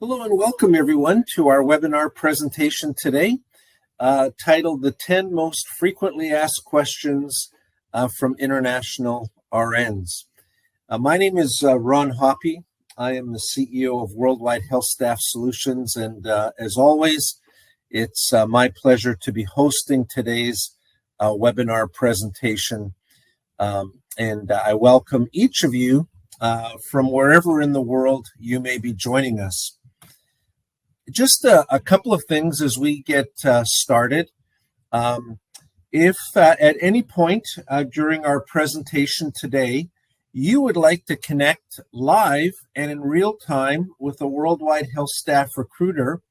Hello and welcome everyone to our webinar presentation today titled The 10 Most Frequently Asked Questions from International RNs. My name is Ron Hoppy. I am the CEO of Worldwide HealthStaff Solutions, and as always, it's my pleasure to be hosting today's webinar presentation. And I welcome each of you from wherever in the world you may be joining us. Just a couple of things as we get started. If at any point during our presentation today, you would like to connect live and in real time with a Worldwide HealthStaff recruiter,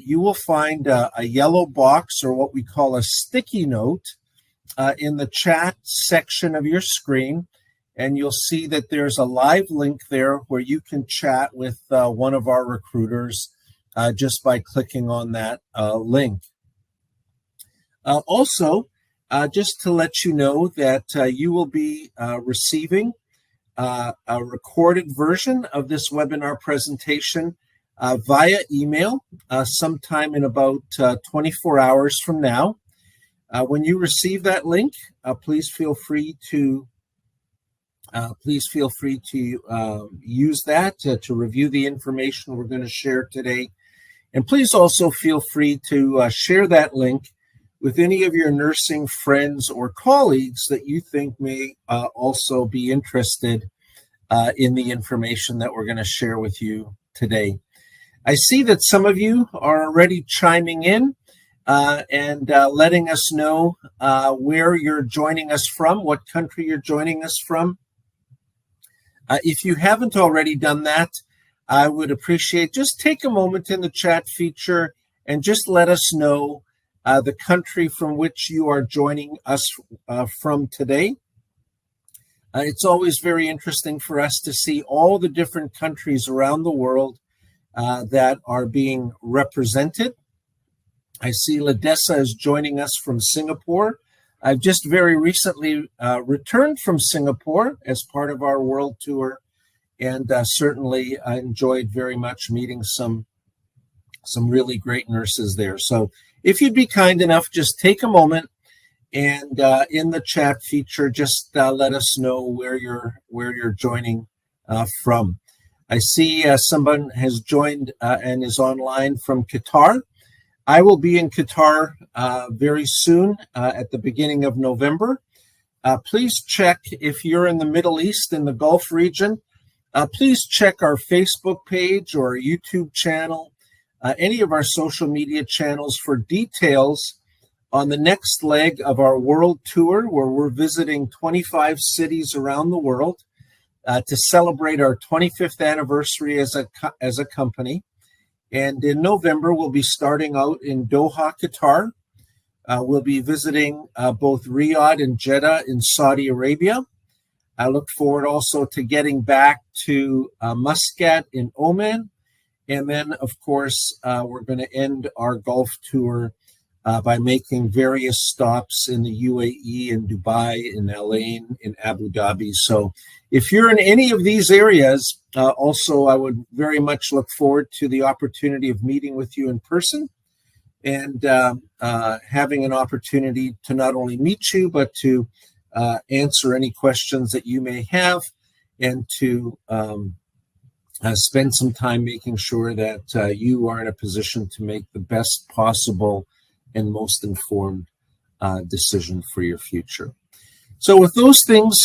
you will find a yellow box, or what we call a sticky note, in the chat section of your screen. And you'll see that there's a live link there where you can chat with one of our recruiters just by clicking on that link. Also, just to let you know that you will be receiving a recorded version of this webinar presentation via email sometime in about 24 hours from now. When you receive that link, please feel free to use that to review the information we're going to share today. And please also feel free to share that link with any of your nursing friends or colleagues that you think may also be interested in the information that we're going to share with you today. I see that some of you are already chiming in and letting us know where you're joining us from, what country you're joining us from. If you haven't already done that, I would appreciate just take a moment in the chat feature and just let us know the country from which you are joining us from today. It's always very interesting for us to see all the different countries around the world that are being represented. I see Ladessa is joining us from Singapore. I've just very recently returned from Singapore as part of our world tour. And certainly I enjoyed very much meeting some really great nurses there. So if you'd be kind enough, just take a moment and in the chat feature, just let us know where you're joining from. I see someone has joined and is online from Qatar. I will be in Qatar very soon at the beginning of November. Please check if you're in the Middle East, in the Gulf region. Please check our Facebook page or our YouTube channel, any of our social media channels for details on the next leg of our world tour, where we're visiting 25 cities around the world to celebrate our 25th anniversary as a company. And in November, we'll be starting out in Doha, Qatar. We'll be visiting both Riyadh and Jeddah in Saudi Arabia. I look forward also to getting back to Muscat in Oman. And then, of course, we're going to end our Gulf tour by making various stops in the UAE, in Dubai, in Al Ain, in Abu Dhabi. So if you're in any of these areas, also I would very much look forward to the opportunity of meeting with you in person and having an opportunity to not only meet you, but to answer any questions that you may have, and to spend some time making sure that you are in a position to make the best possible and most informed decision for your future. So with those things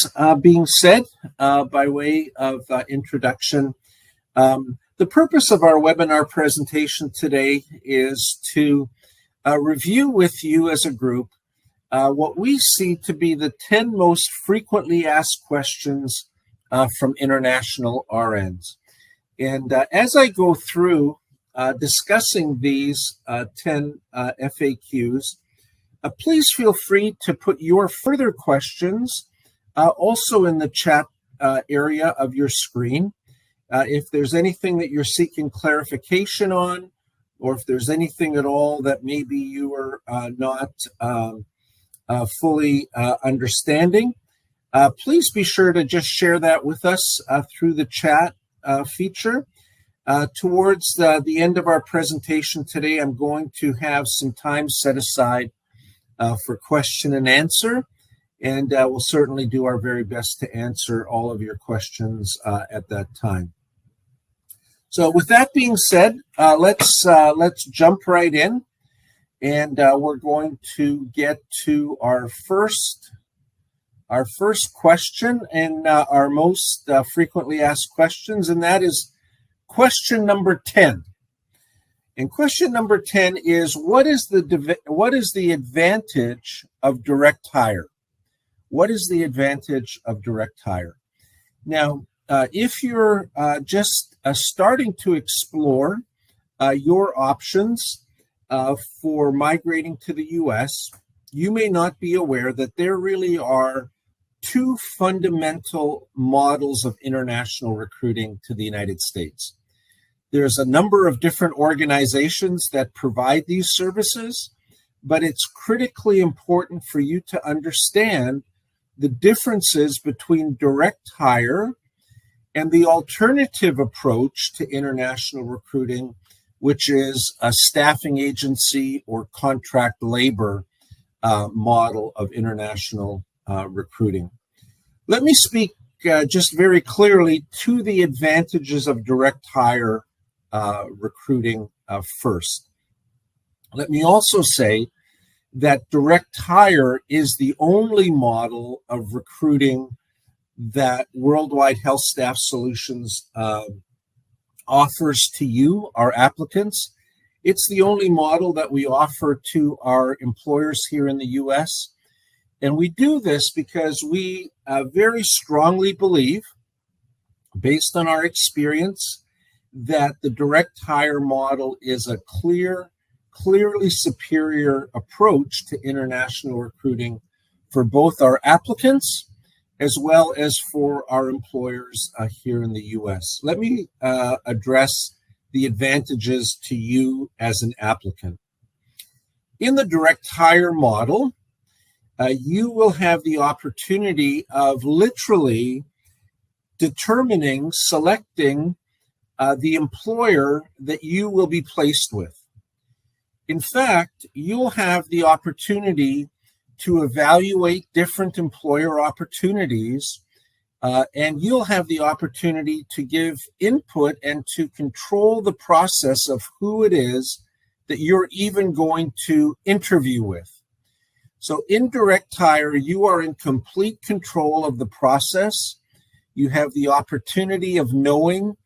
being said, by way of introduction, the purpose of our webinar presentation today is to review with you as a group what we see to be the 10 most frequently asked questions from international RNs. And as I go through discussing these 10 FAQs, please feel free to put your further questions also in the chat area of your screen. If there's anything that you're seeking clarification on, or if there's anything at all that maybe you are not fully understanding, please be sure to just share that with us through the chat feature. Towards the end of our presentation today, I'm going to have some time set aside for question and answer, and we'll certainly do our very best to answer all of your questions at that time. So with that being said, let's jump right in, and we're going to get to our first question and our most frequently asked questions, and that is question number 10. And question number 10 is, what is the advantage of direct hire? What is the advantage of direct hire? Now, if you're just starting to explore your options for migrating to the U.S., you may not be aware that there really are two fundamental models of international recruiting to the United States. There's a number of different organizations that provide these services, but it's critically important for you to understand the differences between direct hire and the alternative approach to international recruiting, which is a staffing agency or contract labor model of international recruiting. Let me speak just very clearly to the advantages of direct hire recruiting first. Let me also say that direct hire is the only model of recruiting that Worldwide HealthStaff Solutions offers to you, our applicants. It's the only model that we offer to our employers here in the U.S. And we do this because we very strongly believe, based on our experience, that the direct hire model is a clearly superior approach to international recruiting for both our applicants as well as for our employers here in the U.S. Let me address the advantages to you as an applicant. In the direct hire model, you will have the opportunity of literally selecting the employer that you will be placed with. In fact, you'll have the opportunity to evaluate different employer opportunities, and you'll have the opportunity to give input and to control the process of who it is that you're even going to interview with. So in direct hire, you are in complete control of the process. You have the opportunity of knowing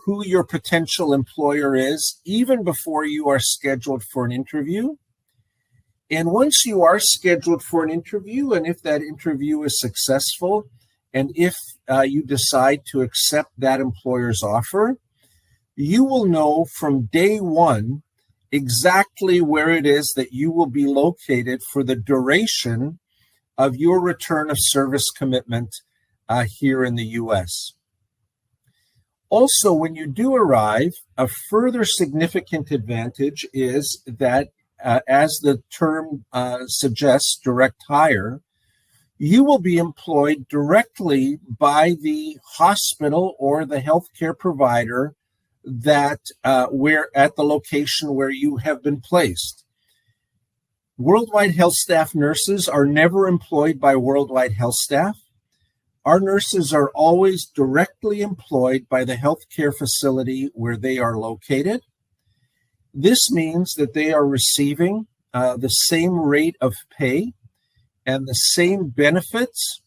who your potential employer is, even before you are scheduled for an interview. And once you are scheduled for an interview, and if that interview is successful, and if you decide to accept that employer's offer, you will know from day one exactly where it is that you will be located for the duration of your return of service commitment here in the U.S. Also, when you do arrive, a further significant advantage is that, as the term suggests, direct hire, you will be employed directly by the hospital or the healthcare provider that where at the location where you have been placed. Worldwide HealthStaff nurses are never employed by Worldwide HealthStaff. Our nurses are always directly employed by the healthcare facility where they are located. This means that they are receiving the same rate of pay and the same benefits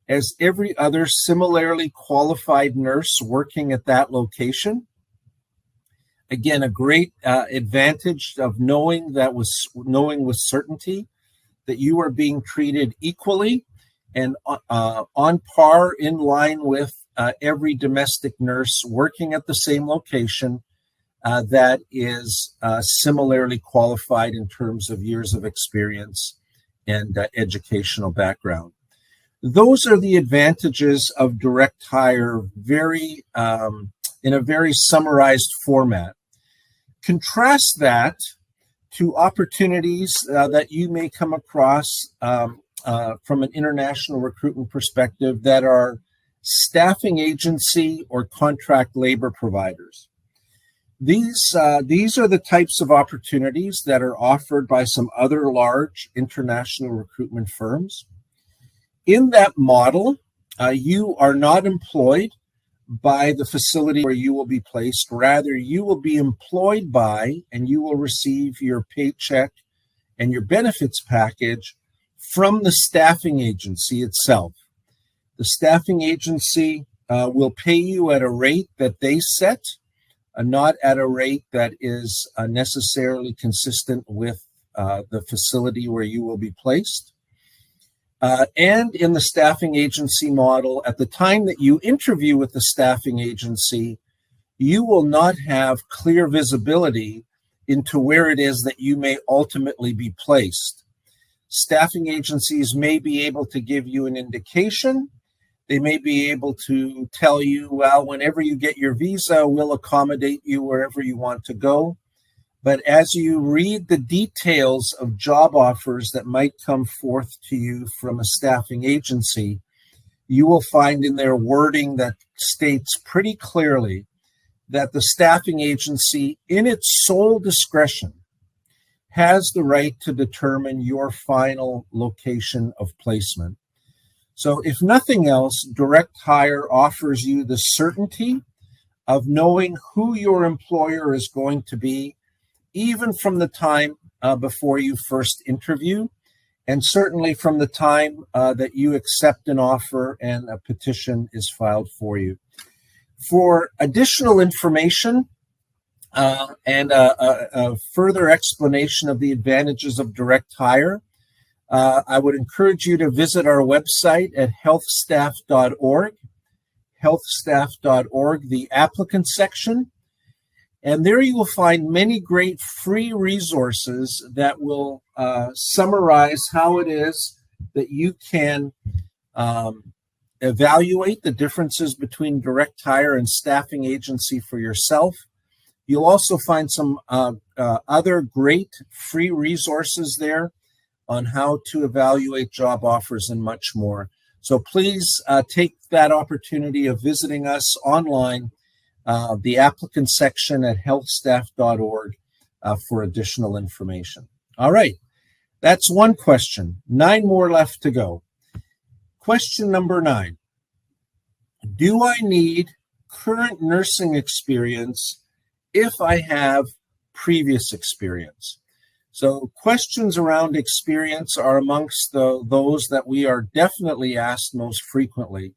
as every other similarly qualified nurse working at that location. Again, a great advantage of knowing with certainty that you are being treated equally and on par, in line with every domestic nurse working at the same location that is similarly qualified in terms of years of experience and educational background. Those are the advantages of direct hire, in a very summarized format. Contrast that to opportunities that you may come across from an international recruitment perspective that are staffing agency or contract labor providers. These are the types of opportunities that are offered by some other large international recruitment firms. In that model, you are not employed by the facility where you will be placed. Rather, you will be employed by, and you will receive your paycheck and your benefits package from the staffing agency itself. The staffing agency will pay you at a rate that they set, not at a rate that is necessarily consistent with the facility where you will be placed. And in the staffing agency model, at the time that you interview with the staffing agency, you will not have clear visibility into where it is that you may ultimately be placed. Staffing agencies may be able to give you an indication. They may be able to tell you, well, whenever you get your visa, we'll accommodate you wherever you want to go. But as you read the details of job offers that might come forth to you from a staffing agency, you will find in their wording that states pretty clearly that the staffing agency, in its sole discretion, has the right to determine your final location of placement. So if nothing else, direct hire offers you the certainty of knowing who your employer is going to be, even from the time before you first interview, and certainly from the time that you accept an offer and a petition is filed for you. For additional information and a further explanation of the advantages of direct hire, I would encourage you to visit our website at healthstaff.org, healthstaff.org, the applicant section. And there you will find many great free resources that will summarize how it is that you can evaluate the differences between direct hire and staffing agency for yourself. You'll also find some other great free resources there on how to evaluate job offers and much more. So please take that opportunity of visiting us online, the applicant section at healthstaff.org for additional information. All right, that's one question. 9 more left to go. Question number 9. Do I need current nursing experience if I have previous experience? So questions around experience are amongst those that we are definitely asked most frequently.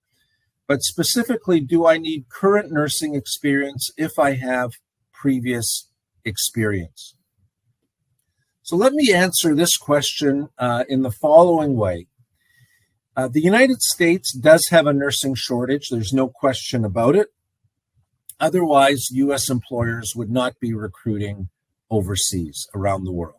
But specifically, do I need current nursing experience if I have previous experience? So let me answer this question in the following way. The United States does have a nursing shortage. There's no question about it. Otherwise, U.S. employers would not be recruiting overseas around the world.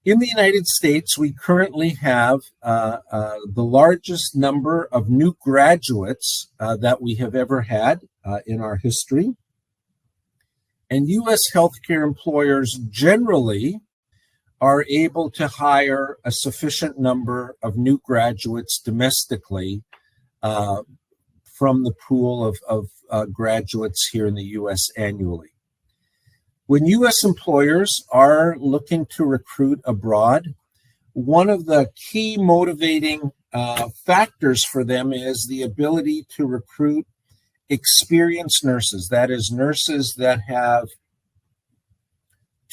In the United States, we currently have the largest number of new graduates that we have ever had in our history. And U.S. healthcare employers generally are able to hire a sufficient number of new graduates domestically from the pool of graduates here in the U.S. annually. When U.S. employers are looking to recruit abroad, one of the key motivating factors for them is the ability to recruit experienced nurses. That is, nurses that have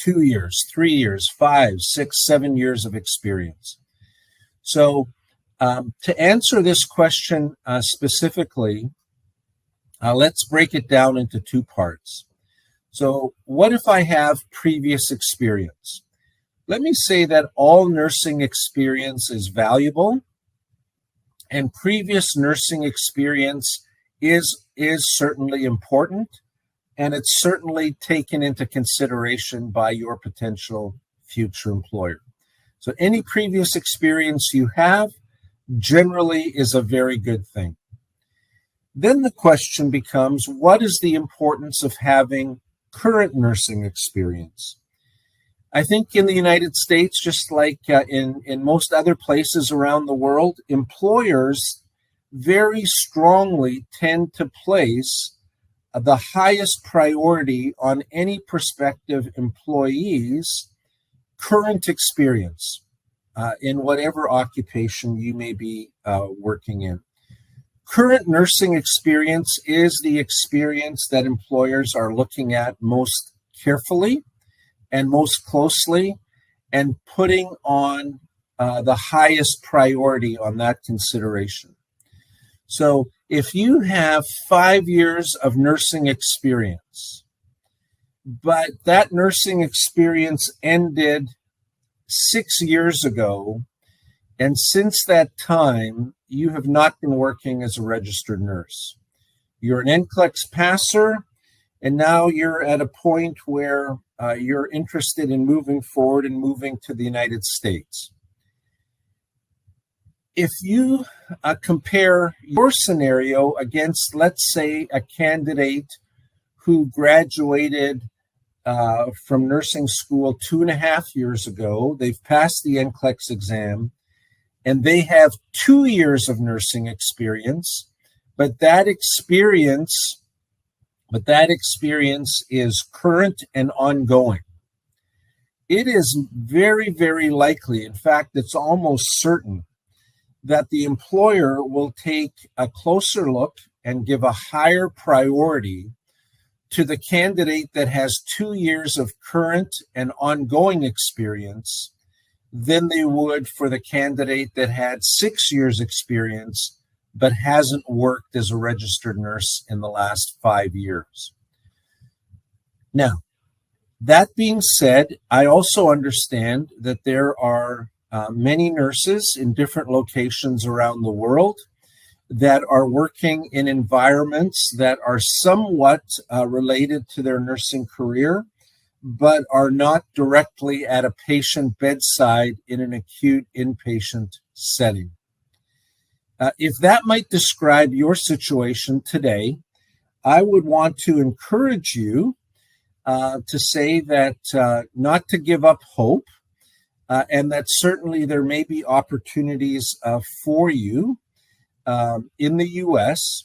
2 years, 3 years, 5, 6, 7 years of experience. So to answer this question specifically, let's break it down into 2 parts. So what if I have previous experience? Let me say that all nursing experience is valuable, and previous nursing experience is certainly important, and it's certainly taken into consideration by your potential future employer. So any previous experience you have generally is a very good thing. Then the question becomes, what is the importance of having current nursing experience? I think in the United States, just like in most other places around the world, employers very strongly tend to place the highest priority on any prospective employee's current experience in whatever occupation you may be working in. Current nursing experience is the experience that employers are looking at most carefully and most closely and putting on the highest priority on that consideration. So if you have 5 years of nursing experience, but that nursing experience ended 6 years ago, and since that time, you have not been working as a registered nurse. You're an NCLEX passer, and now you're at a point where you're interested in moving forward and moving to the United States. If you compare your scenario against, let's say, a candidate who graduated from nursing school 2.5 years ago, they've passed the NCLEX exam, and they have 2 years of nursing experience, but that experience is current and ongoing. It is very, very likely, in fact, it's almost certain, that the employer will take a closer look and give a higher priority to the candidate that has 2 years of current and ongoing experience than they would for the candidate that had 6 years experience but hasn't worked as a registered nurse in the last 5 years. Now, that being said, I also understand that there are many nurses in different locations around the world that are working in environments that are somewhat related to their nursing career, but are not directly at a patient bedside in an acute inpatient setting. If that might describe your situation today, I would want to encourage you to say that not to give up hope, and that certainly there may be opportunities for you in the U.S.,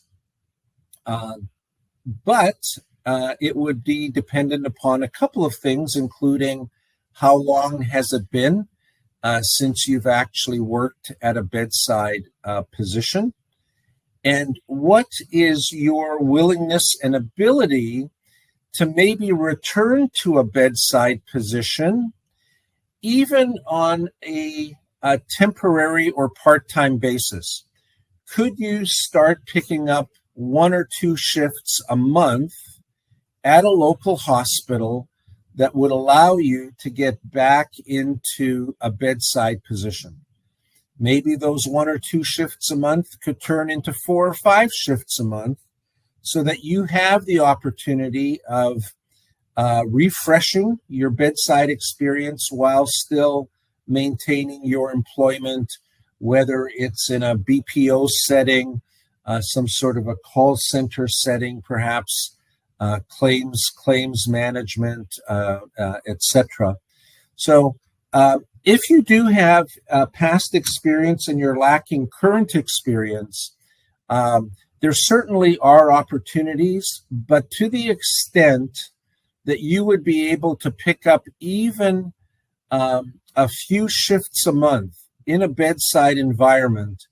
but it would be dependent upon a couple of things, including how long has it been since you've actually worked at a bedside position, and what is your willingness and ability to maybe return to a bedside position, even on a temporary or part-time basis. Could you start picking up 1 or 2 shifts a month at a local hospital that would allow you to get back into a bedside position? Maybe those 1 or 2 shifts a month could turn into 4 or 5 shifts a month so that you have the opportunity of refreshing your bedside experience while still maintaining your employment, whether it's in a BPO setting, some sort of a call center setting, perhaps claims management, etc. So if you do have past experience and you're lacking current experience, there certainly are opportunities, but to the extent that you would be able to pick up even a few shifts a month in a bedside environment,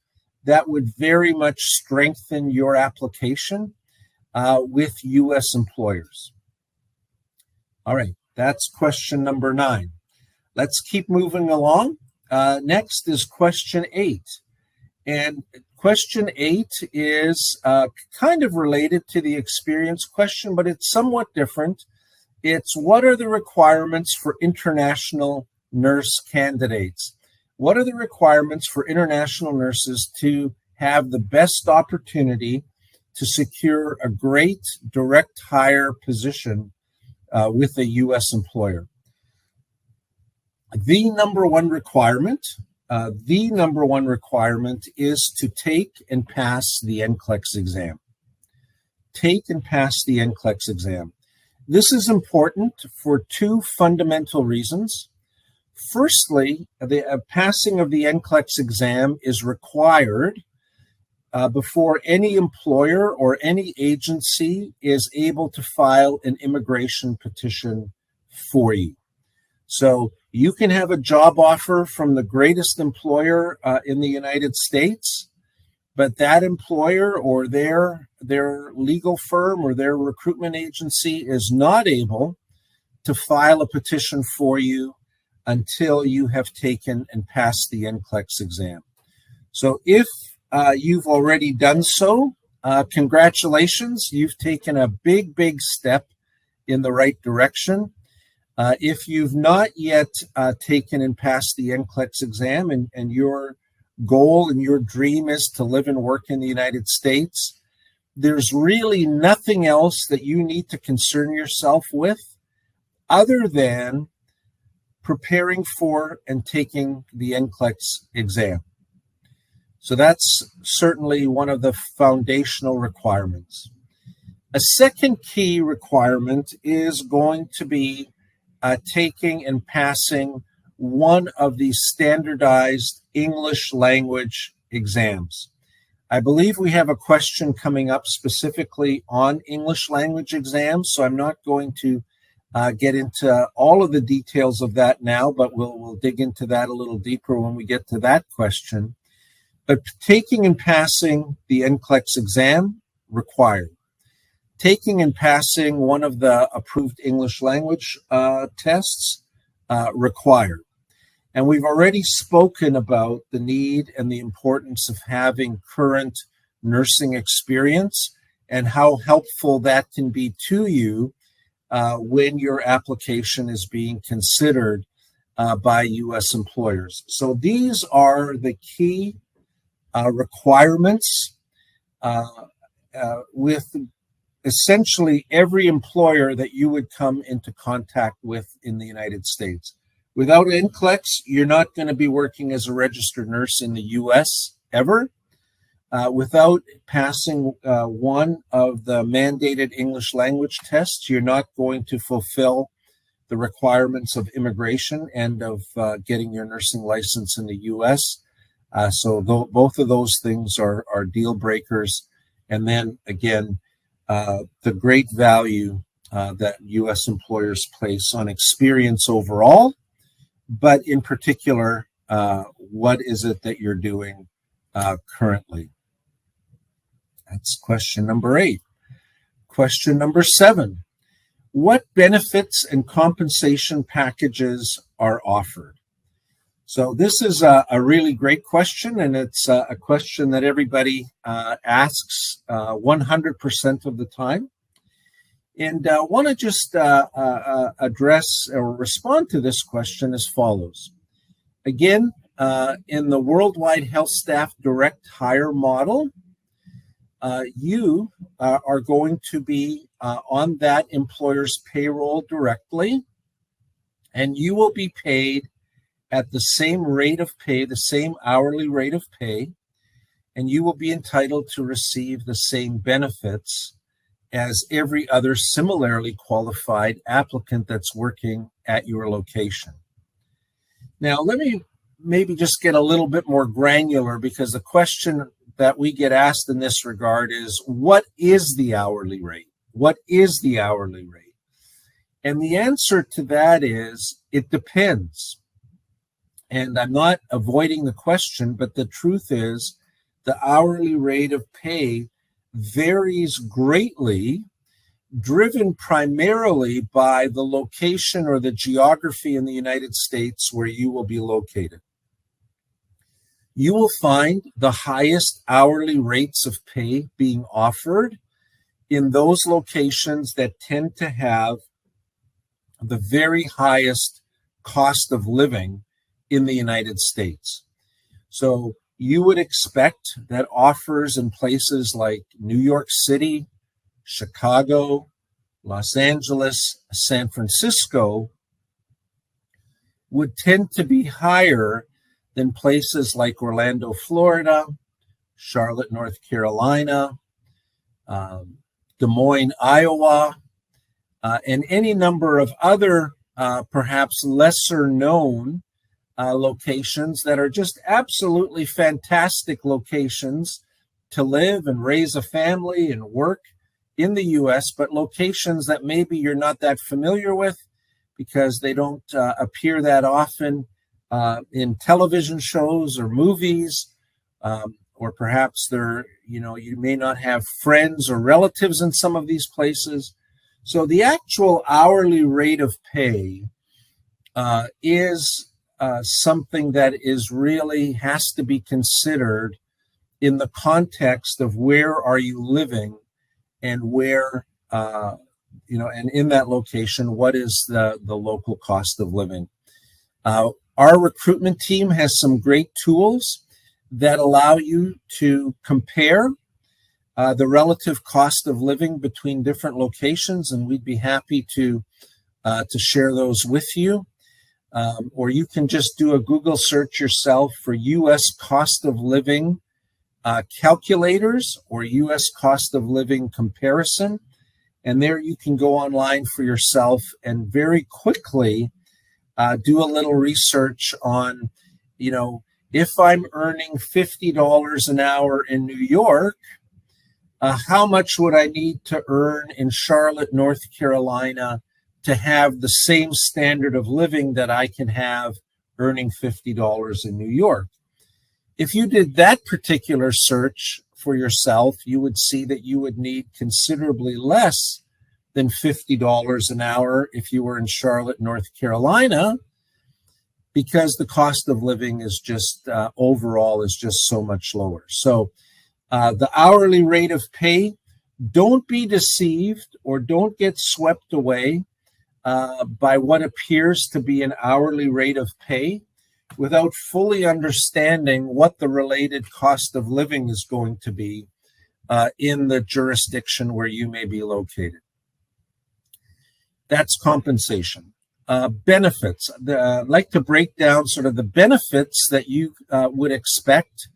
that would very much strengthen your application with U.S. employers. All right, that's question number 9. Let's keep moving along. Next is question 8. And question 8 is kind of related to the experience question, but it's somewhat different. It's what are the requirements for international nurse candidates? What are the requirements for international nurses to have the best opportunity to secure a great direct hire position with a U.S. employer? The number one requirement is to take and pass the NCLEX exam. Take and pass the NCLEX exam. This is important for 2 fundamental reasons. Firstly, the passing of the NCLEX exam is required before any employer or any agency is able to file an immigration petition for you. So you can have a job offer from the greatest employer in the United States, but that employer or their legal firm or their recruitment agency is not able to file a petition for you until you have taken and passed the NCLEX exam. So if you've already done so, congratulations. You've taken a big step in the right direction. If you've not yet taken and passed the NCLEX exam and your goal and your dream is to live and work in the United States, there's really nothing else that you need to concern yourself with other than preparing for and taking the NCLEX exam. So that's certainly one of the foundational requirements. A second key requirement is going to be taking and passing one of the standardized English language exams. I believe we have a question coming up specifically on English language exams, so I'm not going to get into all of the details of that now, but we'll dig into that a little deeper when we get to that question. But taking and passing the NCLEX exam, required. Taking and passing one of the approved English language tests, required. And we've already spoken about the need and the importance of having current nursing experience and how helpful that can be to you when your application is being considered by U.S. employers. So these are the key requirements with essentially every employer that you would come into contact with in the United States. Without NCLEX, you're not going to be working as a registered nurse in the U.S. ever. Without passing one of the mandated English language tests, you're not going to fulfill the requirements of immigration and of getting your nursing license in the U.S. So both of those things are deal breakers. And then again, the great value that U.S. employers place on experience overall, but in particular, what is it that you're doing currently? That's question number 8. Question number 7. What benefits and compensation packages are offered? So this is a really great question, and it's a question that everybody asks 100% of the time. And I want to just address or respond to this question as follows. Again, in the worldwide HealthStaff direct hire model, you are going to be on that employer's payroll directly, and you will be paid at the same rate of pay, the same hourly rate of pay, and you will be entitled to receive the same benefits as every other similarly qualified applicant that's working at your location. Now, let me maybe just get a little bit more granular, because the question that we get asked in this regard is, what is the hourly rate? What is the hourly rate? And the answer to that is, it depends. And I'm not avoiding the question, but the truth is the hourly rate of pay varies greatly, driven primarily by the location or the geography in the United States where you will be located. You will find the highest hourly rates of pay being offered in those locations that tend to have the very highest cost of living in the United States. So you would expect that offers in places like New York City, Chicago, Los Angeles, San Francisco would tend to be higher than places like Orlando, Florida, Charlotte, North Carolina, Des Moines, Iowa, and any number of other perhaps lesser known locations that are just absolutely fantastic locations to live and raise a family and work in the U.S., but locations that maybe you're not that familiar with because they don't appear that often in television shows or movies, or perhaps you may not have friends or relatives in some of these places. So the actual hourly rate of pay is something that is really has to be considered in the context of where are you living and where, and in that location, what is the local cost of living. Our recruitment team has some great tools that allow you to compare the relative cost of living between different locations, and we'd be happy to share those with you. Or you can just do a Google search yourself for U.S. cost of living calculators or U.S. cost of living comparison. And there you can go online for yourself and very quickly do a little research on, if I'm earning $50 an hour in New York, how much would I need to earn in Charlotte, North Carolina to have the same standard of living that I can have earning $50 in New York? If you did that particular search for yourself, you would see that you would need considerably less than $50 an hour if you were in Charlotte, North Carolina, because the cost of living is just overall is just so much lower. So the hourly rate of pay, don't be deceived or don't get swept away by what appears to be an hourly rate of pay without fully understanding what the related cost of living is going to be in the jurisdiction where you may be located. That's compensation. Benefits. I'd like to break down sort of the benefits that you would expect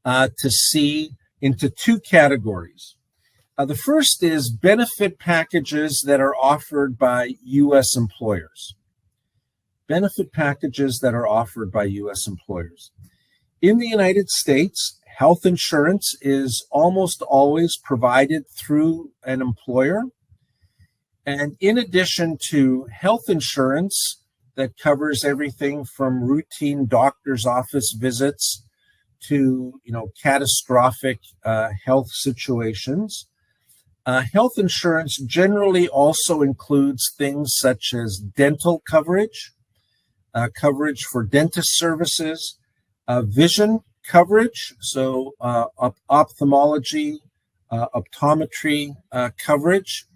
to see into two categories. The first is benefit packages that are offered by U.S. employers. Benefit packages that are offered by U.S. employers. In the United States, health insurance is almost always provided through an employer. And in addition to health insurance that covers everything from routine doctor's office visits to, catastrophic health situations, health insurance generally also includes things such as dental coverage, coverage for dentist services, vision coverage, so ophthalmology, optometry coverage.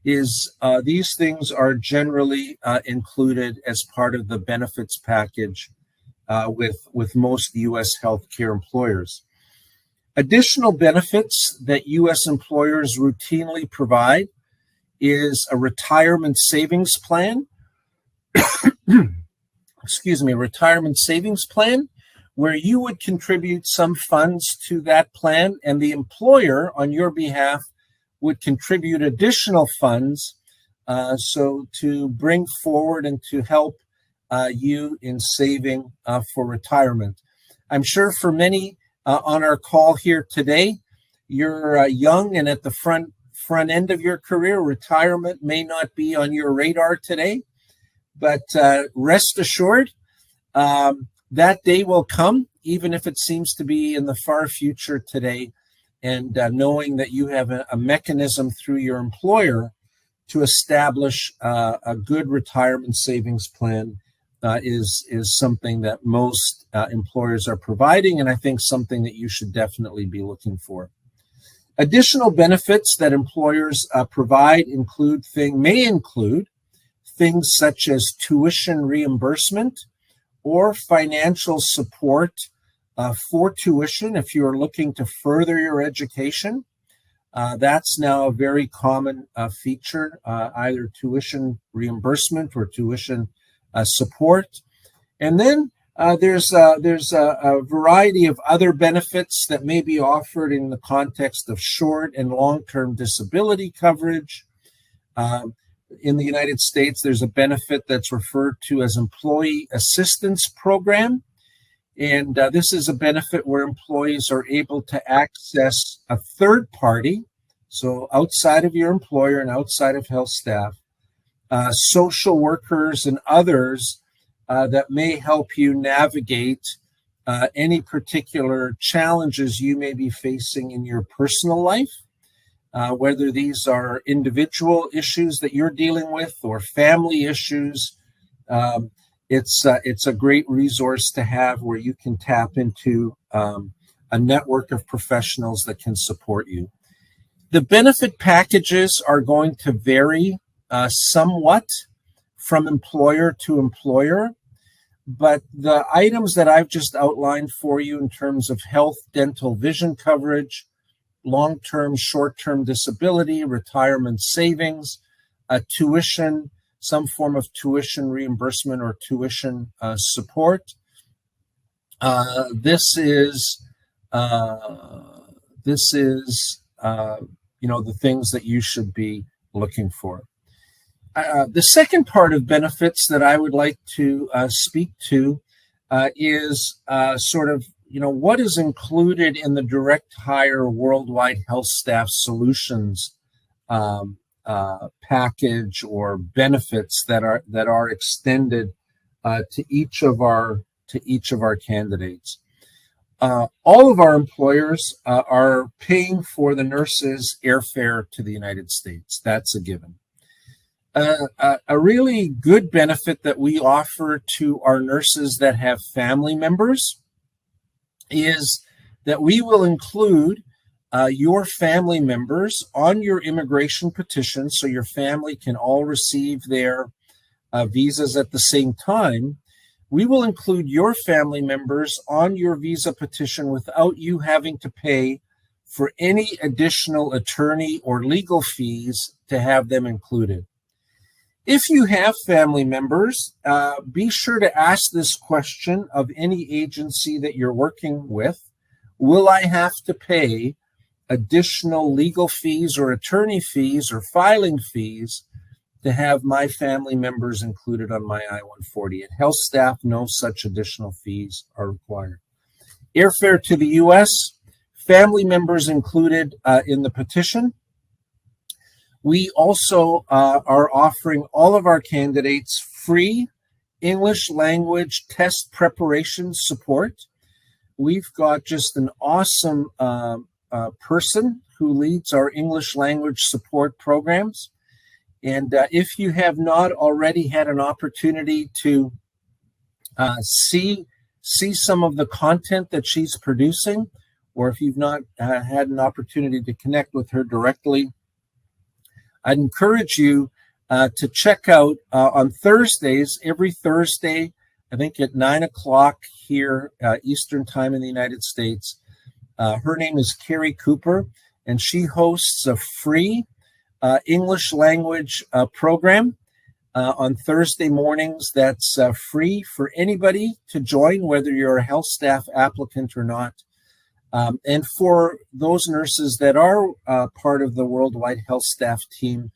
These things are generally included as part of the benefits package with most U.S. healthcare employers. Additional benefits that U.S. employers routinely provide is a retirement savings plan. Retirement savings plan, where you would contribute some funds to that plan, and the employer on your behalf would contribute additional funds so to bring forward and to help you in saving for retirement. I'm sure for many on our call here today, you're young and at the front end of your career. Retirement may not be on your radar today, but rest assured that day will come, even if it seems to be in the far future today. And knowing that you have a mechanism through your employer to establish a good retirement savings plan is something that most employers are providing, and I think something that you should definitely be looking for. Additional benefits that employers provide may include things such as tuition reimbursement or financial support for tuition if you are looking to further your education. That's now a very common feature, either tuition reimbursement or tuition support. And then there's a variety of other benefits that may be offered in the context of short and long-term disability coverage. In the United States, there's a benefit that's referred to as Employee Assistance Program. And this is a benefit where employees are able to access a third party, so outside of your employer and outside of HealthStaff, social workers and others that may help you navigate any particular challenges you may be facing in your personal life, whether these are individual issues that you're dealing with or family issues. It's a great resource to have where you can tap into a network of professionals that can support you. The benefit packages are going to vary somewhat from employer to employer, but the items that I've just outlined for you in terms of health, dental, vision coverage, long-term, short-term disability, retirement savings, tuition, some form of tuition reimbursement or tuition support. This is the things that you should be looking for. The second part of benefits that I would like to speak to is what is included in the direct hire worldwide HealthStaff solutions package or benefits that are extended to each of our candidates. All of our employers are paying for the nurses' airfare to the United States. That's a given. A really good benefit that we offer to our nurses that have family members is that we will include your family members on your immigration petition, so your family can all receive their visas at the same time. We will include your family members on your visa petition without you having to pay for any additional attorney or legal fees to have them included. If you have family members, be sure to ask this question of any agency that you're working with. Will I have to pay additional legal fees or attorney fees or filing fees to have my family members included on my I-140? At HealthStaff, no such additional fees are required. Airfare to the U.S., family members included in the petition. We also are offering all of our candidates free English language test preparation support. We've got just an awesome person who leads our English language support programs. And if you have not already had an opportunity to see some of the content that she's producing, or if you've not had an opportunity to connect with her directly, I'd encourage you to check out on Thursdays, every Thursday, I think at 9 o'clock here Eastern time in the United States. Her name is Carrie Cooper, and she hosts a free English language program on Thursday mornings that's free for anybody to join, whether you're a HealthStaff applicant or not. And for those nurses that are part of the Worldwide HealthStaff team,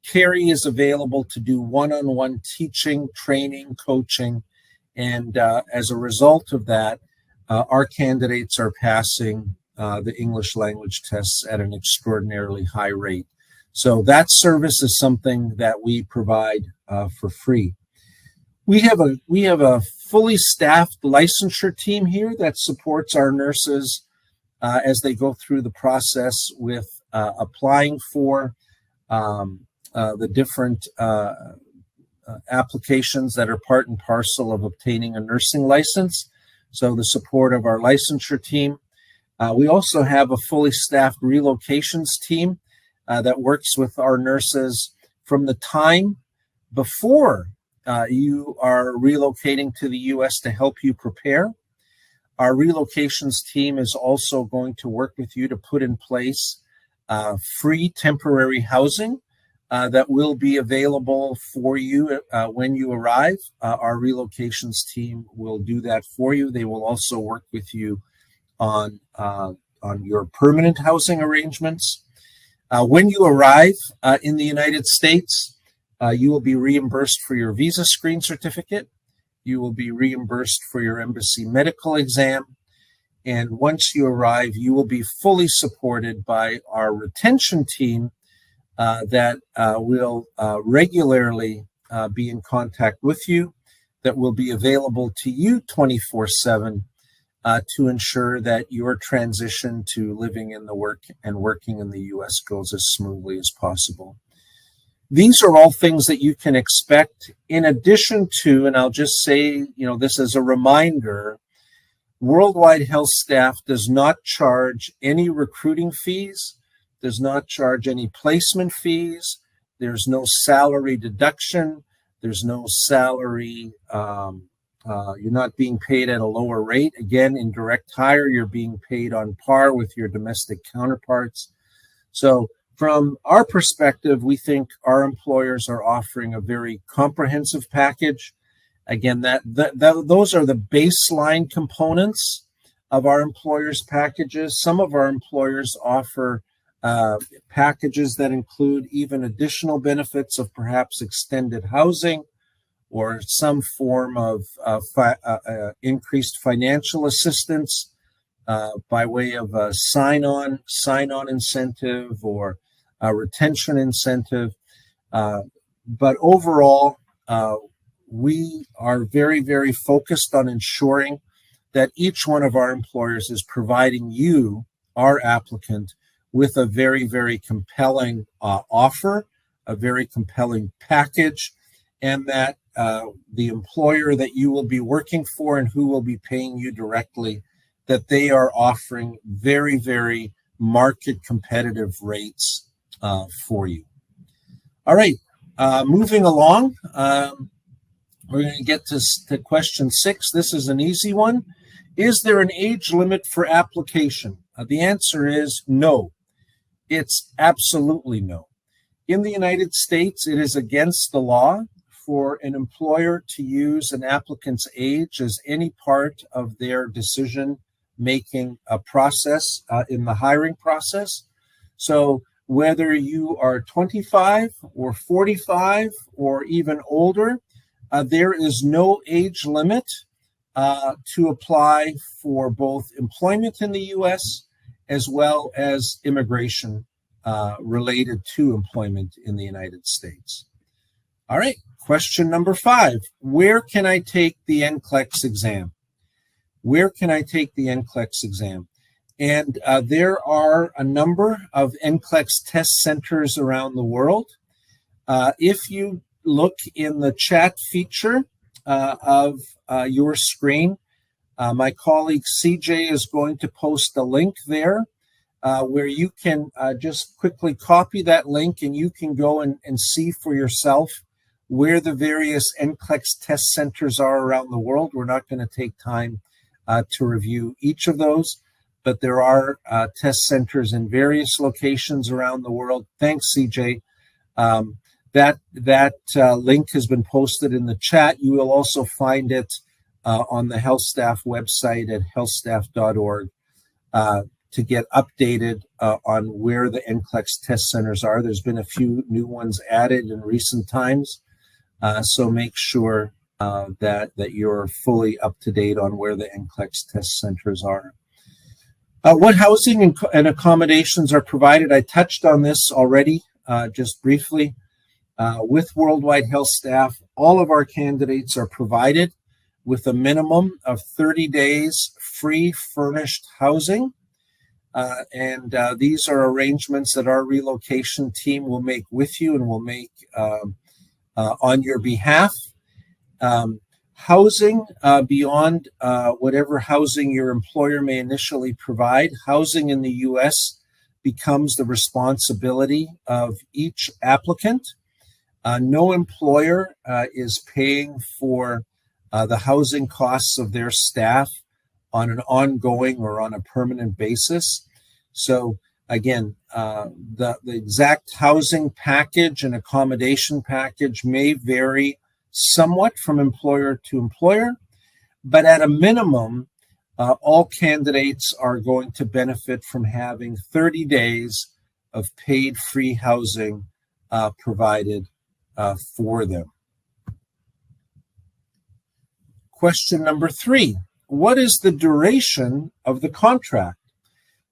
Carrie is available to do one-on-one teaching, training, coaching, and as a result of that, our candidates are passing the English language tests at an extraordinarily high rate. So that service is something that we provide for free. We have a fully staffed licensure team here that supports our nurses as they go through the process with applying for the different applications that are part and parcel of obtaining a nursing license. So the support of our licensure team. We also have a fully staffed relocations team that works with our nurses from the time before you are relocating to the U.S. to help you prepare. Our relocations team is also going to work with you to put in place free temporary housing that will be available for you when you arrive. Our relocations team will do that for you. They will also work with you on your permanent housing arrangements. When you arrive in the United States, you will be reimbursed for your visa screen certificate, you will be reimbursed for your embassy medical exam. And once you arrive, you will be fully supported by our retention team that will regularly be in contact with you, that will be available to you 24/7 to ensure that your transition to living in the work and working in the U.S. goes as smoothly as possible. These are all things that you can expect in addition to, and I'll just say, this as a reminder, Worldwide HealthStaff does not charge any recruiting fees, does not charge any placement fees. There's no salary deduction. There's no salary. You're not being paid at a lower rate. Again, in direct hire, you're being paid on par with your domestic counterparts. So from our perspective, we think our employers are offering a very comprehensive package. Again, those are the baseline components of our employers' packages. Some of our employers offer packages that include even additional benefits of perhaps extended housing or some form of increased financial assistance by way of a sign-on incentive or a retention incentive. But overall, we are very, very focused on ensuring that each one of our employers is providing you, our applicant, with a very, very compelling offer, a very compelling package, and that the employer that you will be working for and who will be paying you directly, that they are offering very, very market competitive rates for you. All right, moving along, we're going to get to question 6. This is an easy one. Is there an age limit for application? The answer is no. It's absolutely no. In the United States, it is against the law for an employer to use an applicant's age as any part of their decision-making process in the hiring process. So whether you are 25 or 45 or even older, there is no age limit to apply for both employment in the U.S. as well as immigration related to employment in the United States. All right, question number 5. Where can I take the NCLEX exam? Where can I take the NCLEX exam? And there are a number of NCLEX test centers around the world. If you look in the chat feature of your screen, my colleague CJ is going to post a link there where you can just quickly copy that link and you can go and see for yourself where the various NCLEX test centers are around the world. We're not going to take time to review each of those, but there are test centers in various locations around the world. Thanks, CJ. That link has been posted in the chat. You will also find it on the HealthStaff website at healthstaff.org to get updated on where the NCLEX test centers are. There's been a few new ones added in recent times, so make sure that you're fully up to date on where the NCLEX test centers are. What housing and accommodations are provided? I touched on this already, just briefly. With Worldwide HealthStaff, all of our candidates are provided with a minimum of 30 days free furnished housing. And these are arrangements that our relocation team will make with you and will make on your behalf. Housing beyond whatever housing your employer may initially provide, housing in the U.S. becomes the responsibility of each applicant. No employer is paying for the housing costs of their staff on an ongoing or on a permanent basis. So again, the exact housing package and accommodation package may vary somewhat from employer to employer, but at a minimum, all candidates are going to benefit from having 30 days of paid free housing provided for them. Question number 3, what is the duration of the contract?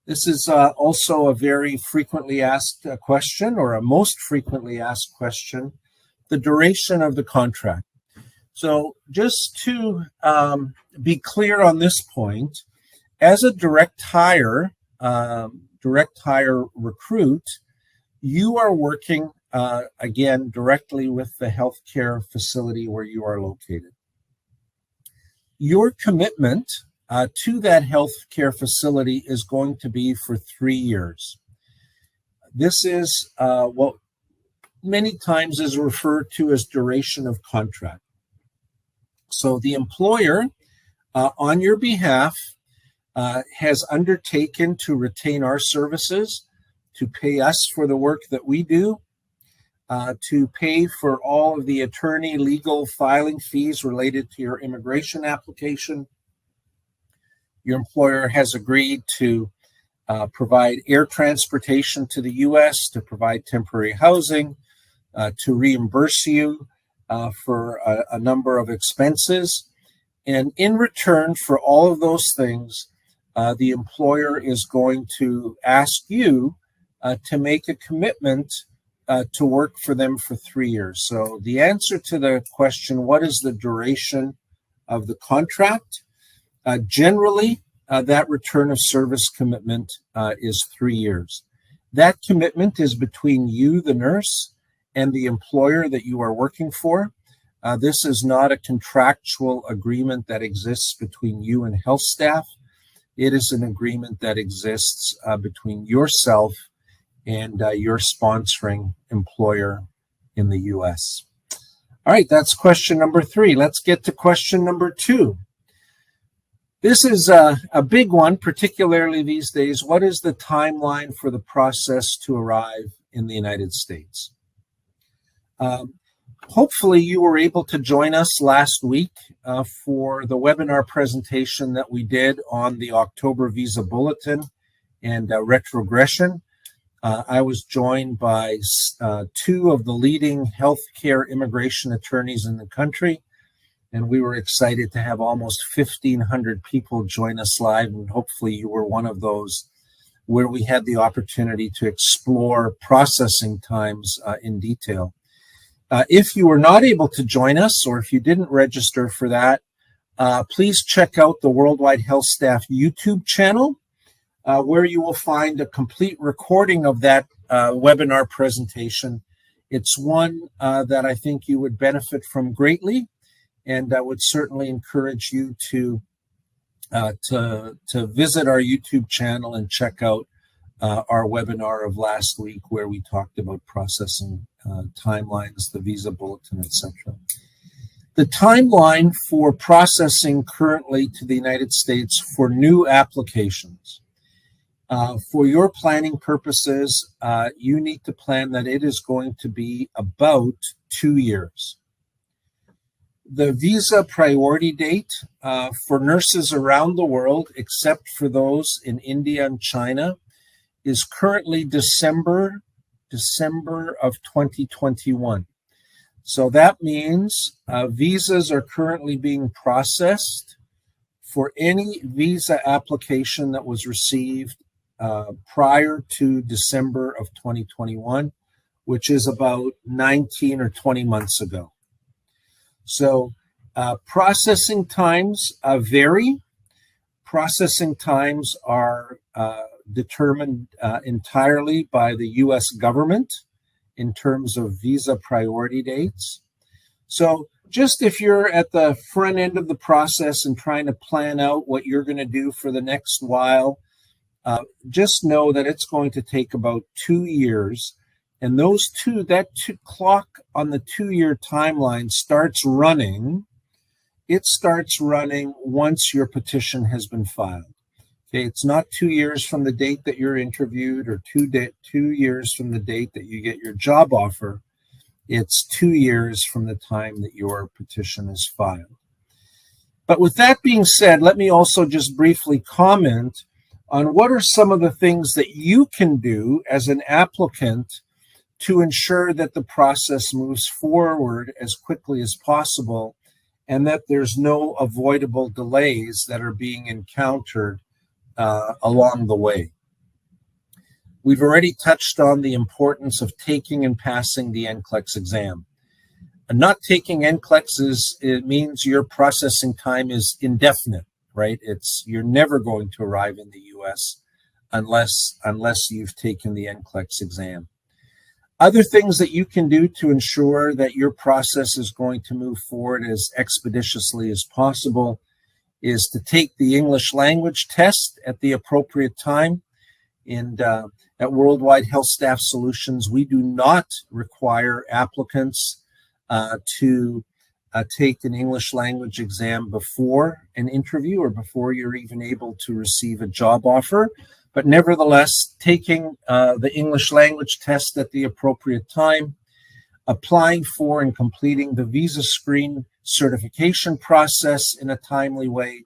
This is also a very frequently asked question, or a most frequently asked question, the duration of the contract. So just to be clear on this point, as a direct hire recruit, you are working, again, directly with the healthcare facility where you are located. Your commitment to that healthcare facility is going to be for 3 years. This is what many times is referred to as duration of contract. So the employer, on your behalf, has undertaken to retain our services, to pay us for the work that we do, to pay for all of the attorney legal filing fees related to your immigration application. Your employer has agreed to provide air transportation to the U.S., to provide temporary housing, to reimburse you for a number of expenses. And in return for all of those things, the employer is going to ask you to make a commitment to work for them for 3 years. So the answer to the question, what is the duration of the contract? Generally, that return of service commitment is 3 years. That commitment is between you, the nurse, and the employer that you are working for. This is not a contractual agreement that exists between you and HealthStaff. It is an agreement that exists between yourself and your sponsoring employer in the U.S. All right, that's question number 3. Let's get to question number 2. This is a big one, particularly these days. What is the timeline for the process to arrive in the United States? Hopefully you were able to join us last week for the webinar presentation that we did on the October Visa Bulletin and retrogression. I was joined by 2 of the leading healthcare immigration attorneys in the country, and we were excited to have almost 1,500 people join us live, and hopefully you were one of those where we had the opportunity to explore processing times in detail. If you were not able to join us, or if you didn't register for that, please check out the Worldwide HealthStaff YouTube channel, where you will find a complete recording of that webinar presentation. It's one that I think you would benefit from greatly, and I would certainly encourage you to visit our YouTube channel and check out our webinar of last week, where we talked about processing timelines, the visa bulletin, etc. The timeline for processing currently to the United States for new applications. For your planning purposes, you need to plan that it is going to be about 2 years. The visa priority date for nurses around the world, except for those in India and China, is currently December of 2021. So that means visas are currently being processed for any visa application that was received prior to December of 2021, which is about 19 or 20 months ago. So processing times vary. Processing times are determined entirely by the U.S. government in terms of visa priority dates. So just if you're at the front end of the process and trying to plan out what you're going to do for the next while, just know that it's going to take about 2 years. And that clock on the 2-year timeline starts running. It starts running once your petition has been filed. Okay, it's not 2 years from the date that you're interviewed, or 2 years from the date that you get your job offer. It's 2 years from the time that your petition is filed. But with that being said, let me also just briefly comment on what are some of the things that you can do as an applicant to ensure that the process moves forward as quickly as possible and that there's no avoidable delays that are being encountered along the way. We've already touched on the importance of taking and passing the NCLEX exam. Not taking NCLEX it means your processing time is indefinite, right? You're never going to arrive in the U.S. unless you've taken the NCLEX exam. Other things that you can do to ensure that your process is going to move forward as expeditiously as possible is to take the English language test at the appropriate time. And at Worldwide HealthStaff Solutions, we do not require applicants to take an English language exam before an interview or before you're even able to receive a job offer. But nevertheless, taking the English language test at the appropriate time, applying for and completing the visa screen certification process in a timely way,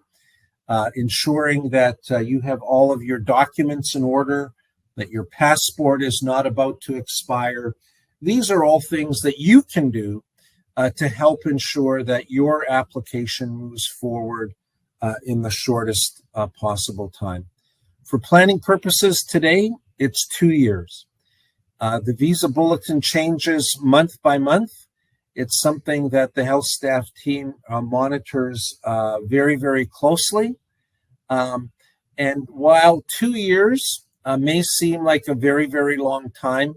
ensuring that you have all of your documents in order, that your passport is not about to expire. These are all things that you can do to help ensure that your application moves forward in the shortest possible time. For planning purposes today, it's 2 years. The visa bulletin changes month by month. It's something that the HealthStaff team monitors very, very closely. And while 2 years may seem like a very, very long time,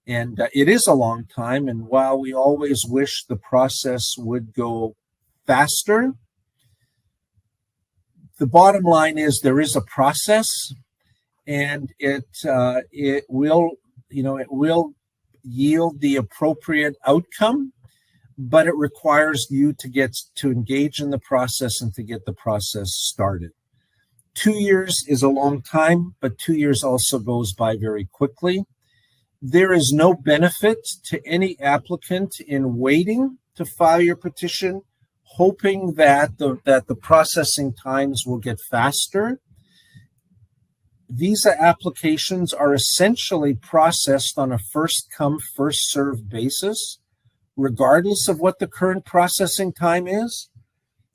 and it is a long time, and while we always wish the process would go faster, the bottom line is there is a process, and it will yield the appropriate outcome, but it requires you to engage in the process and to get the process started. 2 years is a long time, but 2 years also goes by very quickly. There is no benefit to any applicant in waiting to file your petition, hoping that the processing times will get faster. Visa applications are essentially processed on a first-come, first-served basis, regardless of what the current processing time is.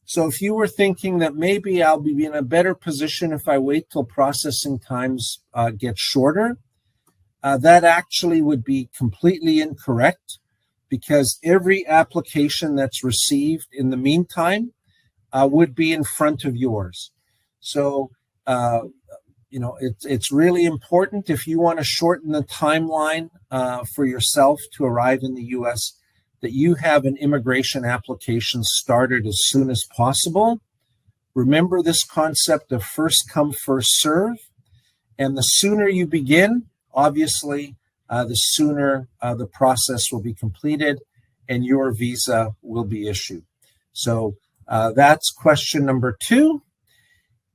So if you were thinking that maybe I'll be in a better position if I wait till processing times get shorter, that actually would be completely incorrect, because every application that's received in the meantime would be in front of yours. So, it's really important, if you want to shorten the timeline for yourself to arrive in the U.S., that you have an immigration application started as soon as possible. Remember this concept of first come, first serve. And the sooner you begin, obviously, the sooner the process will be completed and your visa will be issued. So that's question number 2.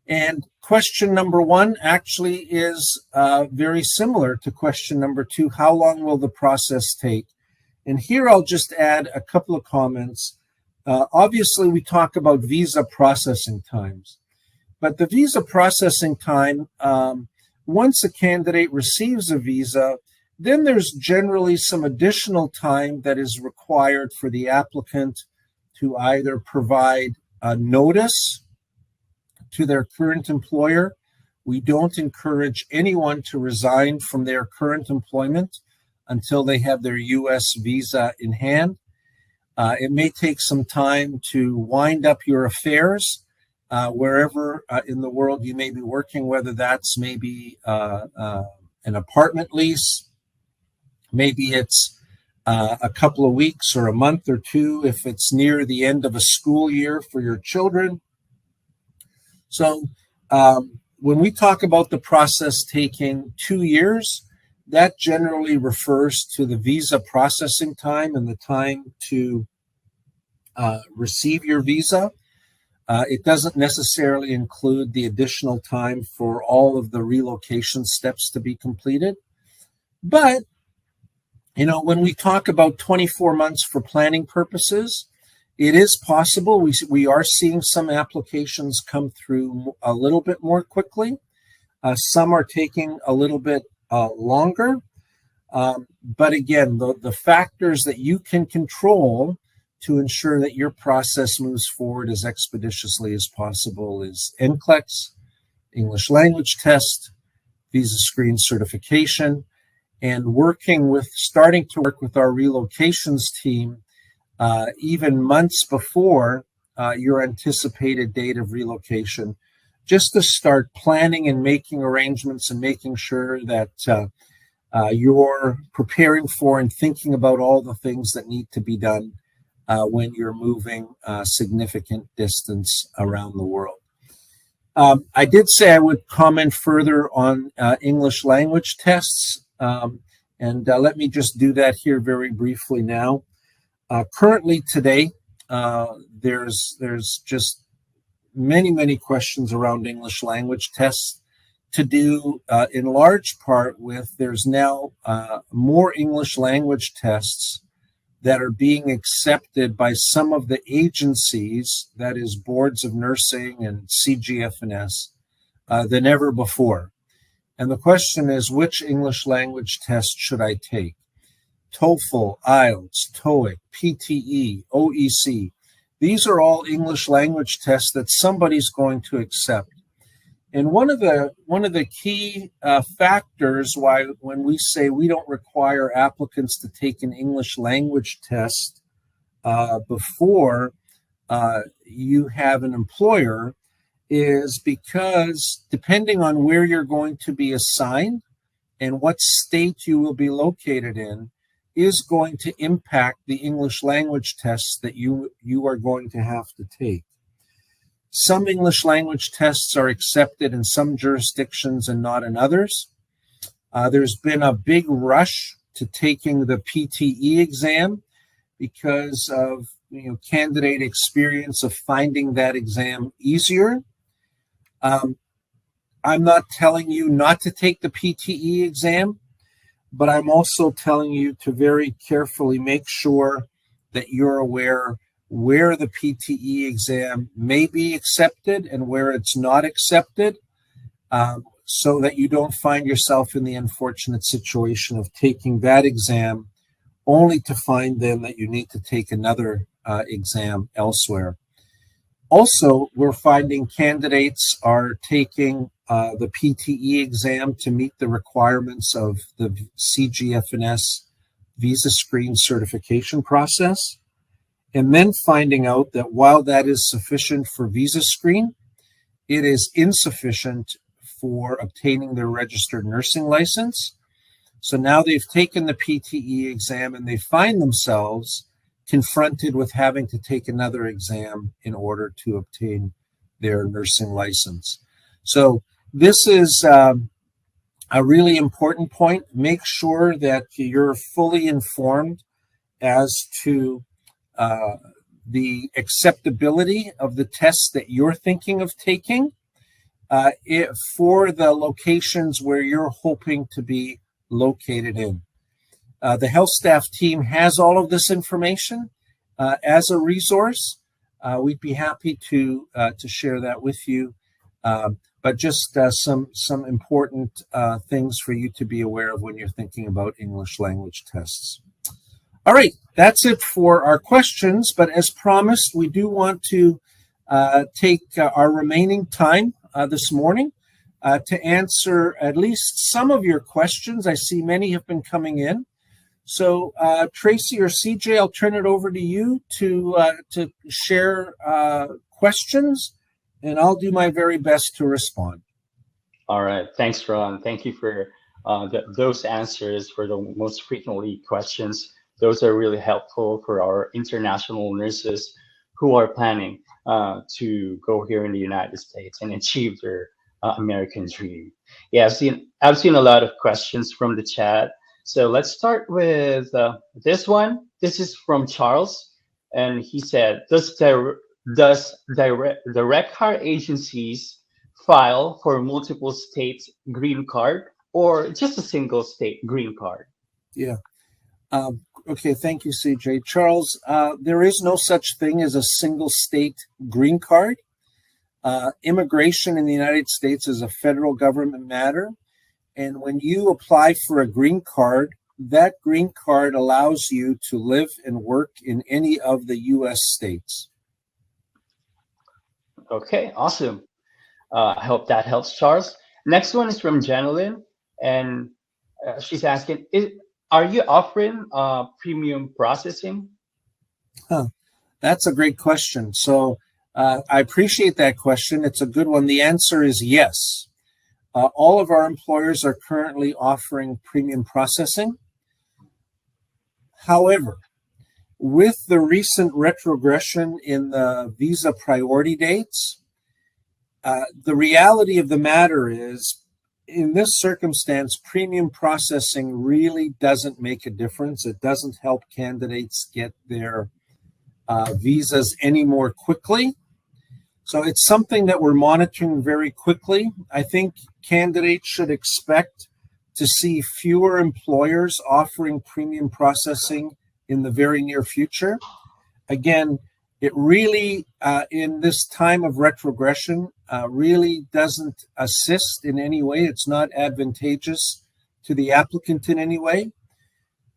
And question number 1 actually is very similar to question number 2. How long will the process take? And here I'll just add a couple of comments. Obviously, we talk about visa processing times, but the visa processing time, once a candidate receives a visa, then there's generally some additional time that is required for the applicant to either provide a notice to their current employer. We don't encourage anyone to resign from their current employment until they have their U.S. visa in hand. It may take some time to wind up your affairs wherever in the world you may be working, whether that's maybe an apartment lease, maybe it's a couple of weeks or a month or 2 if it's near the end of a school year for your children. So when we talk about the process taking 2 years, that generally refers to the visa processing time and the time to receive your visa. It doesn't necessarily include the additional time for all of the relocation steps to be completed. But, when we talk about 24 months for planning purposes, it is possible. We are seeing some applications come through a little bit more quickly. Some are taking a little bit longer. But again, the factors that you can control to ensure that your process moves forward as expeditiously as possible is NCLEX, English language test, visa screen certification, and starting to work with our relocations team even months before your anticipated date of relocation, just to start planning and making arrangements and making sure that you're preparing for and thinking about all the things that need to be done when you're moving a significant distance around the world. I did say I would comment further on English language tests, and let me just do that here very briefly now. Currently today, there's just many questions around English language tests to do in large part with there's now more English language tests that are being accepted by some of the agencies, that is boards of nursing and CGFNS, than ever before. And the question is, which English language test should I take? TOEFL, IELTS, TOEIC, PTE, OEC. These are all English language tests that somebody's going to accept. And one of the key factors why when we say we don't require applicants to take an English language test before you have an employer is because depending on where you're going to be assigned and what state you will be located in is going to impact the English language tests that you are going to have to take. Some English language tests are accepted in some jurisdictions and not in others. There's been a big rush to taking the PTE exam because of candidate experience of finding that exam easier. I'm not telling you not to take the PTE exam, but I'm also telling you to very carefully make sure that you're aware where the PTE exam may be accepted and where it's not accepted, so that you don't find yourself in the unfortunate situation of taking that exam only to find then that you need to take another exam elsewhere. Also, we're finding candidates are taking the PTE exam to meet the requirements of the CGFNS visa screen certification process, and then finding out that while that is sufficient for visa screen, it is insufficient for obtaining their registered nursing license. So now they've taken the PTE exam and they find themselves confronted with having to take another exam in order to obtain their nursing license. So this is a really important point. Make sure that you're fully informed as to the acceptability of the tests that you're thinking of taking for the locations where you're hoping to be located in. The HealthStaff team has all of this information as a resource. We'd be happy to share that with you, but just some important things for you to be aware of when you're thinking about English language tests. All right, that's it for our questions, but as promised, we do want to take our remaining time this morning to answer at least some of your questions. I see many have been coming in. So Tracy or CJ, I'll turn it over to you to share questions, and I'll do my very best to respond. All right, thanks, Ron. Thank you for those answers for the most frequently questions. Those are really helpful for our international nurses who are planning to go here in the United States and achieve their American dream. Yeah, I've seen a lot of questions from the chat. So let's start with this one. This is from Charles, and he said, does direct hire agencies file for multiple states green card or just a single state green card? Yeah. Okay, thank you, CJ. Charles, there is no such thing as a single state green card. Immigration in the United States is a federal government matter. And when you apply for a green card, that green card allows you to live and work in any of the U.S. states. Okay, awesome. I hope that helps, Charles. Next one is from Janelyn, and she's asking, are you offering premium processing? That's a great question. So I appreciate that question. It's a good one. The answer is yes. All of our employers are currently offering premium processing. However, with the recent retrogression in the visa priority dates, the reality of the matter is, in this circumstance, premium processing really doesn't make a difference. It doesn't help candidates get their visas any more quickly. So it's something that we're monitoring very quickly. I think candidates should expect to see fewer employers offering premium processing in the very near future. Again, it really, in this time of retrogression, really doesn't assist in any way. It's not advantageous to the applicant in any way.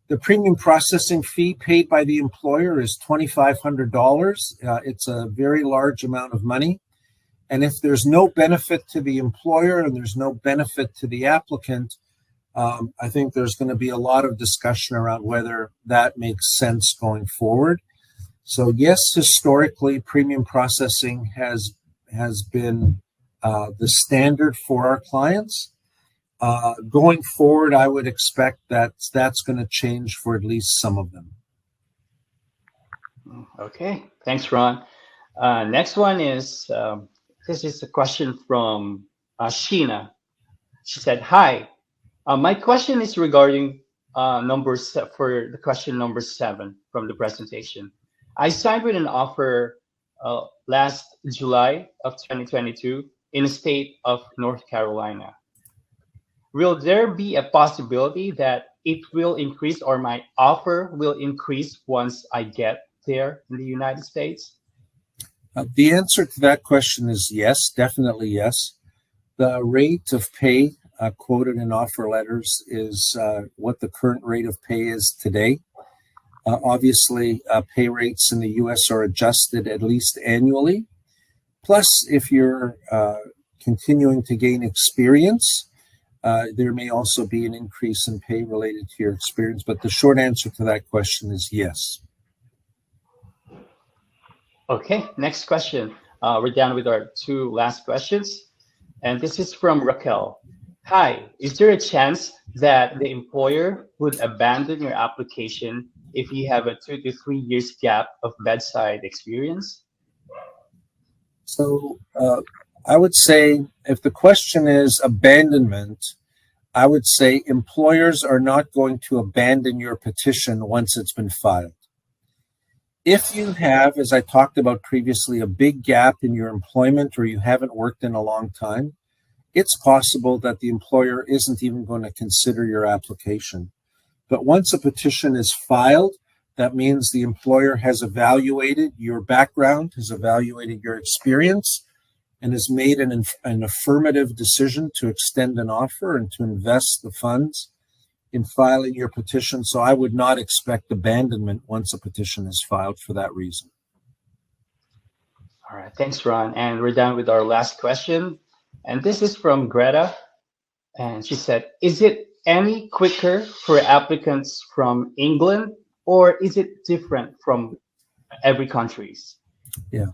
The premium processing fee paid by the employer is $2,500. It's a very large amount of money. And if there's no benefit to the employer and there's no benefit to the applicant, I think there's going to be a lot of discussion around whether that makes sense going forward. So yes, historically, premium processing has been the standard for our clients. Going forward, I would expect that that's going to change for at least some of them. Okay, thanks, Ron. Next one is, this is a question from Sheena. She said, hi, my question is regarding for the question number 7 from the presentation. I signed with an offer last July of 2022 in the state of North Carolina. Will there be a possibility that it will increase, or my offer will increase once I get there in the United States? The answer to that question is yes, definitely yes. The rate of pay quoted in offer letters is what the current rate of pay is today. Obviously, pay rates in the U.S. are adjusted at least annually. Plus, if you're continuing to gain experience, there may also be an increase in pay related to your experience. But the short answer to that question is yes. Okay, next question. We're down with our 2 last questions. And this is from Raquel. Hi, is there a chance that the employer would abandon your application if you have a 2 to 3 years gap of bedside experience? So I would say, if the question is abandonment, I would say employers are not going to abandon your petition once it's been filed. If you have, as I talked about previously, a big gap in your employment, or you haven't worked in a long time, it's possible that the employer isn't even going to consider your application. But once a petition is filed, that means the employer has evaluated your background, has evaluated your experience, and has made an affirmative decision to extend an offer and to invest the funds in filing your petition. So I would not expect abandonment once a petition is filed for that reason. All right, thanks, Ron. And we're done with our last question. And this is from Greta. And she said, is it any quicker for applicants from England, or is it different from every countries? Yeah.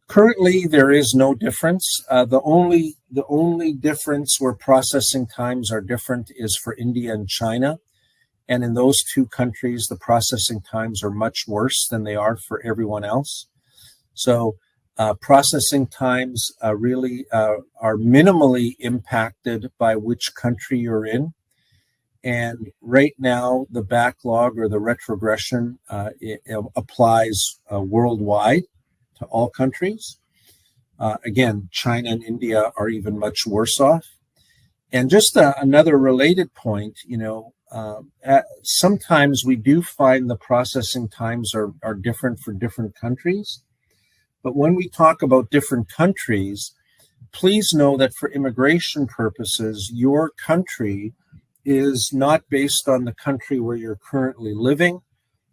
Currently, there is no difference. The only difference where processing times are different is for India and China. And in those 2 countries, the processing times are much worse than they are for everyone else. So processing times really are minimally impacted by which country you're in. And right now, the backlog or the retrogression it applies worldwide to all countries. Again, China and India are even much worse off. And just another related point, sometimes we do find the processing times are different for different countries. But when we talk about different countries, please know that for immigration purposes, your country is not based on the country where you're currently living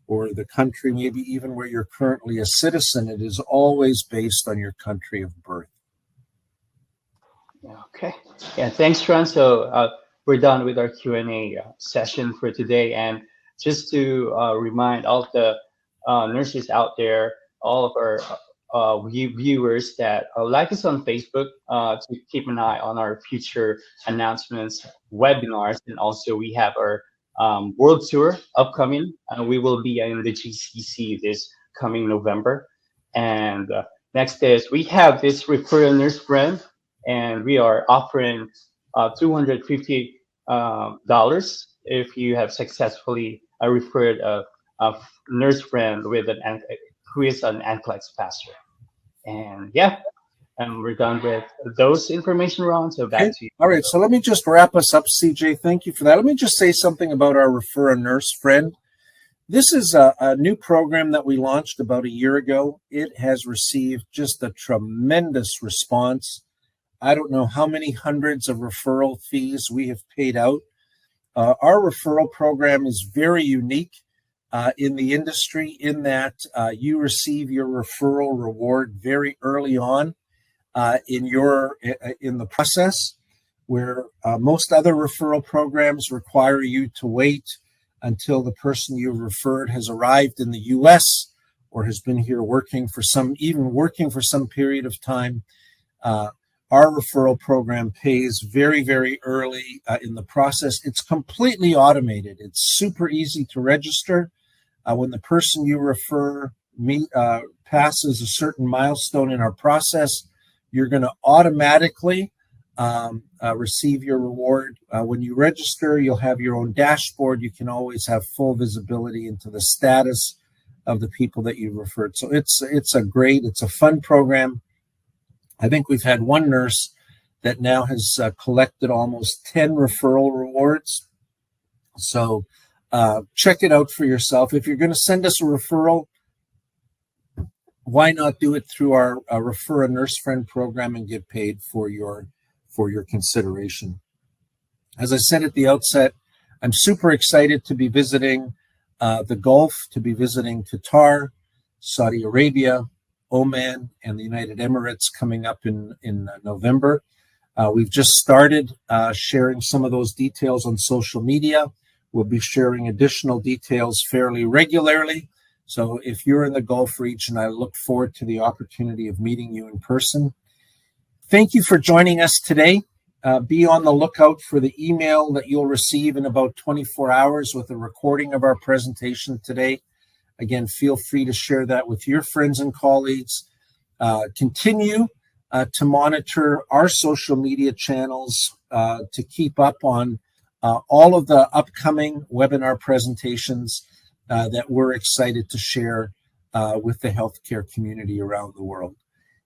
or the country maybe even where you're currently a citizen. It is always based on your country of birth. Okay. Yeah, thanks, Ron. So we're done with our Q&A session for today. And just to remind all of the nurses out there, all of our viewers that like us on Facebook to keep an eye on our future announcements, webinars, and also we have our world tour upcoming. We will be in the GCC this coming November. And next is we have this referral nurse friend, and we are offering $250 if you have successfully referred a nurse friend with who is an NCLEX pastor. And yeah, and we're done with those information rounds. So back to you. All right, so let me just wrap us up, CJ. Thank you for that. Let me just say something about our Refer a Nurse Friend. This is a new program that we launched about a year ago. It has received just a tremendous response. I don't know how many hundreds of referral fees we have paid out. Our referral program is very unique in the industry in that you receive your referral reward very early on in the process, where most other referral programs require you to wait until the person you referred has arrived in the U.S. or has been here working for some period of time. Our referral program pays very, very early in the process. It's completely automated. It's super easy to register. When the person you refer passes a certain milestone in our process, you're going to automatically receive your reward. When you register, you'll have your own dashboard. You can always have full visibility into the status of the people that you referred. So it's a fun program. I think we've had one nurse that now has collected almost 10 referral rewards. So check it out for yourself. If you're going to send us a referral, why not do it through our Refer a Nurse Friend program and get paid for your consideration? As I said at the outset, I'm super excited to be visiting the Gulf, to be visiting Qatar, Saudi Arabia, Oman, and the United Emirates coming up in November. We've just started sharing some of those details on social media. We'll be sharing additional details fairly regularly. So if you're in the Gulf region, I look forward to the opportunity of meeting you in person. Thank you for joining us today. Be on the lookout for the email that you'll receive in about 24 hours with a recording of our presentation today. Again, feel free to share that with your friends and colleagues. Continue to monitor our social media channels to keep up on all of the upcoming webinar presentations that we're excited to share with the healthcare community around the world.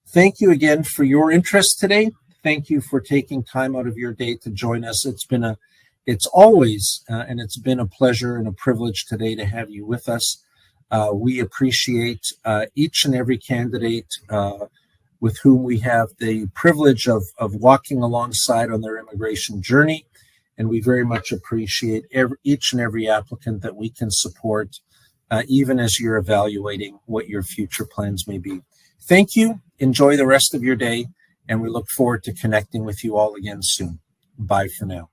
Thank you again for your interest today. Thank you for taking time out of your day to join us. It's always a pleasure and a privilege today to have you with us. We appreciate each and every candidate with whom we have the privilege of walking alongside on their immigration journey. And we very much appreciate each and every applicant that we can support, even as you're evaluating what your future plans may be. Thank you. Enjoy the rest of your day. And we look forward to connecting with you all again soon. Bye for now.